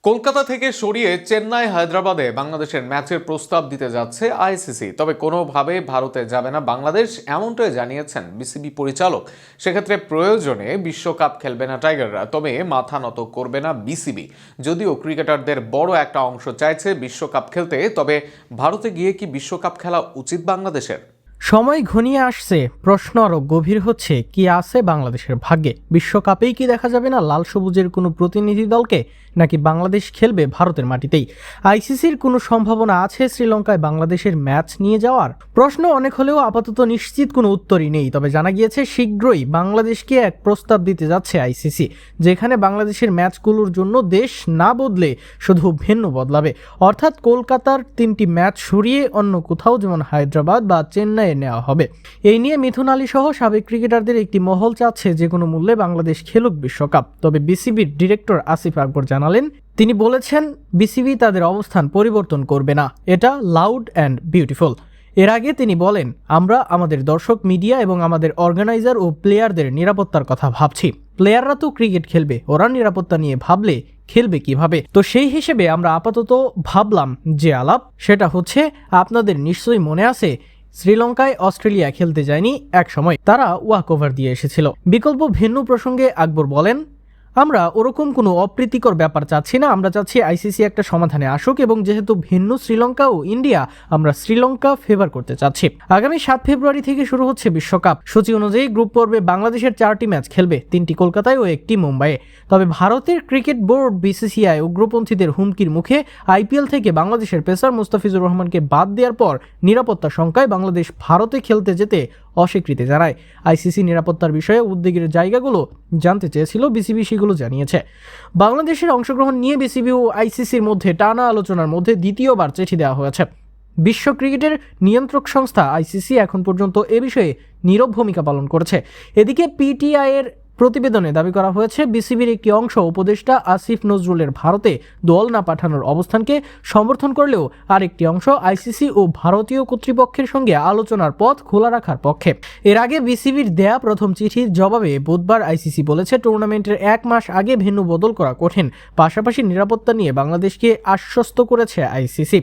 কলকাতা থেকে সরিয়ে চেন্নাই হায়দ্রাবাদে বাংলাদেশের ম্যাচের প্রস্তাব দিতে যাচ্ছে আইসিসি। তবে কোনোভাবে ভারতে যাবে না বাংলাদেশ, এমনটাই জানিয়েছেন বিসিবি পরিচালক। সেক্ষেত্রে প্রয়োজনে বিশ্বকাপ খেলবে না টাইগাররা, তবে মাথা নত করবে না বিসিবি। যদিও ক্রিকেটারদের বড় একটা অংশ চাইছে বিশ্বকাপ খেলতে, তবে ভারতে গিয়ে কি বিশ্বকাপ খেলা উচিত বাংলাদেশের? সময় ঘনিয়ে আসছে, প্রশ্ন আরও গভীর হচ্ছে কি আছে বাংলাদেশের ভাগ্যে। বিশ্বকাপেই কি দেখা যাবে না লাল সবুজের কোনো প্রতিনিধি দলকে, নাকি বাংলাদেশ খেলবে ভারতের মাটিতেই? আইসিসির কোনো সম্ভাবনা আছে শ্রীলঙ্কায় বাংলাদেশের ম্যাচ নিয়ে যাওয়ার? প্রশ্ন অনেক হলেও আপাতত নিশ্চিত কোনো উত্তরই নেই। তবে জানা গিয়েছে শীঘ্রই বাংলাদেশকে এক প্রস্তাব দিতে যাচ্ছে আইসিসি, যেখানে বাংলাদেশের ম্যাচগুলোর জন্য দেশ না বদলে শুধু ভেন্যু বদলাবে। অর্থাৎ কলকাতার 3টি ম্যাচ সরিয়ে অন্য কোথাও, যেমন হায়দ্রাবাদ বা চেন্নাই নেওয়া হবে। এই নিয়ে মিথুন আলী সহ সাবেক ক্রিকেটারদের একটি মহল চাচ্ছে যে কোনো মূল্যে বাংলাদেশ খেলুক বিশ্বকাপ। তবে বিসিবির ডিরেক্টর আসিফ আকবর জানালেন, তিনি বলেছেন বিসিবি তাদের অবস্থান পরিবর্তন করবে না, এটা লাউড অ্যান্ড বিউটিফুল। এর আগে তিনি বলেন, আমরা আমাদের দর্শক, মিডিয়া এবং আমাদের অর্গানাইজার ও প্লেয়ারদের নিরাপত্তার কথা ভাবছি। প্লেয়াররা তো ক্রিকেট খেলবে, ওরা নিরাপত্তা নিয়ে ভাবলে খেলবে কিভাবে? তো সেই হিসেবে আমরা আপাতত ভাবলাম যে আলাপ, সেটা হচ্ছে আপনাদের নিশ্চয়ই মনে আছে শ্রীলঙ্কায় অস্ট্রেলিয়া খেলতে যায়নি এক সময়, তারা ওয়াক ওভার দিয়ে এসেছিল। বিকল্প ভেন্যু প্রসঙ্গে আকবর বলেন, আমরা ওরকম কোনো অপ্রীতিকর ব্যাপার চাচ্ছি না, আমরা চাচ্ছি আইসিসি একটা সমাধানে আসুক, এবং যেহেতু ভেন্যু শ্রীলঙ্কা ও ইন্ডিয়া, আমরা শ্রীলঙ্কা ফেভার করতে চাচ্ছি। আগামী 7 ফেব্রুয়ারি থেকে শুরু হচ্ছে বিশ্বকাপ। সূচি অনুযায়ী গ্রুপ পর্বে বাংলাদেশের 4টি ম্যাচ খেলবে, 3টি কলকাতায় ও 1টি মুম্বাইয়ে। তবে ভারতের ক্রিকেট বোর্ড বিসিসিআই উগ্রপন্থীদের হুমকির মুখে আইপিএল থেকে বাংলাদেশের পেসার মুস্তাফিজুর রহমানকে বাদ দেওয়ার পর নিরাপত্তা শঙ্কায় বাংলাদেশ ভারতে খেলতে যেতে অস্বীকৃতি জানায়। আইসিসি নিরাপত্তার বিষয়ে উদ্বেগের জায়গাগুলো জানতে চেয়েছিল, বিসিবি সেগুলো জানিয়েছে। বাংলাদেশের অংশগ্রহণ নিয়ে বিসিবি ও আইসিসির মধ্যে টানা আলোচনার মধ্যে দ্বিতীয়বার চিঠি দেওয়া হয়েছে। বিশ্ব ক্রিকেটের নিয়ন্ত্রক সংস্থা আইসিসি এখন পর্যন্ত এ বিষয়ে নীরব ভূমিকা পালন করেছে। এদিকে পিটিআই এর প্রতিবেদনে দাবি করা হয়েছে, বিসিবির একটি অংশ উপদেষ্টা আসিফ নজরুলের ভারতে দল না পাঠানোর অবস্থানকে সমর্থন করলেও আরেকটি অংশ আইসিসি ও ভারতীয় কর্তৃপক্ষের সঙ্গে আলোচনার পথ খোলা রাখার পক্ষে। এর আগে বিসিবির দেয়া প্রথম চিঠির জবাবে বুধবার আইসিসি বলেছে, টুর্নামেন্টের 1 মাস আগে ভেন্যু বদল করা কঠিন, পাশাপাশি নিরাপত্তা নিয়ে বাংলাদেশকে আশ্বস্ত করেছে আইসিসি।